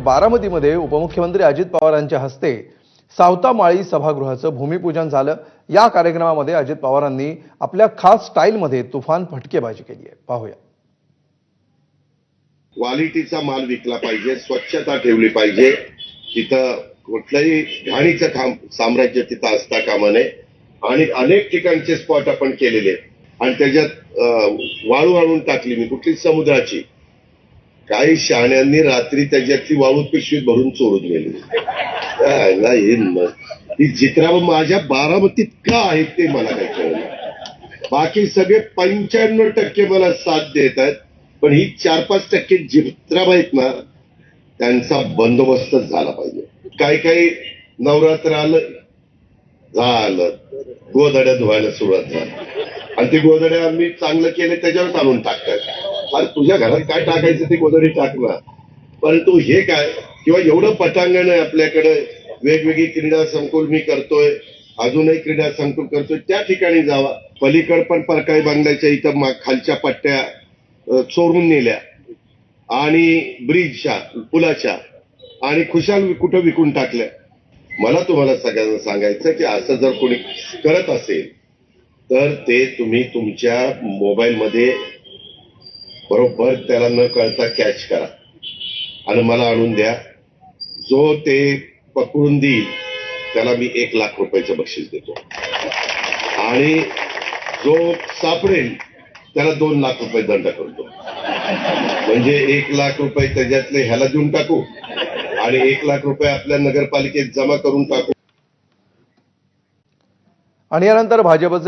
बारामतीमध्ये उपमुख्यमंत्री अजित पवारांच्या हस्ते सावतामाळी सभागृहाचं भूमिपूजन झालं। या कार्यक्रमामध्ये अजित पवारांनी आपल्या खास स्टाईलमध्ये तुफान फटकेबाजी केली आहे। पाहूया। क्वालिटीचा माल विकला पाहिजे, स्वच्छता ठेवली पाहिजे, तिथं कुठल्याही घाणीचं साम्राज्य तिथं असता कामा नये। आणि अनेक ठिकाणचे स्पॉट आपण केलेले आणि त्याच्यात वाळू आणून टाकली मी कुठली समुद्राची। काही शहाण्यांनी रात्री त्याच्यातली वाळू पिशवीत भरून चोरून गेली। ही जित्रा माझ्या बारामतीत का आहेत ते मला काही कळलं। बाकी सगळे 95% मला साथ देत आहेत, पण ही 4-5% जित्राब आहेत ना, त्यांचा बंदोबस्तच झाला पाहिजे। काही नवरात्र झालं गोधड्या धुवायला सुरुवात झाली आणि ते गोधड्या आम्ही चांगलं केले त्याच्यावर आणून टाकतात। अरे तुझ्या घरात काय टाकायचं ते गोधडी टाकणार, परंतु हे काय किंवा एवढं पटांगण आहे आपल्याकडे, वेगवेगळी क्रीडा संकुल मी करतोय, अजूनही क्रीडा संकुल करतोय, त्या ठिकाणी जावा। पलीकड पण परकाई बांगल्याच्या इथं खालच्या पट्ट्या चोरून नेल्या आणि ब्रिजच्या पुलाच्या आणि खुशाल कुठं विकून टाकल्या। मला तुम्हाला सगळ्यांना सांगायचं की असं जर कोणी करत असेल तर ते तुम्ही तुमच्या मोबाईलमध्ये बरोबर त्याला न कळता कॅच करा आणि मला आणून द्या। जो ते पकडून देईल त्याला मी 1 लाख रुपयाचं बक्षीस देतो आणि जो सापडेल त्याला 2 लाख रुपये दंड करतो। म्हणजे 1 लाख रुपये त्याच्यातले ह्याला देऊन टाकू आणि 1 लाख रुपये आपल्या नगरपालिकेत जमा करून टाकू। आणि यानंतर भाजपचे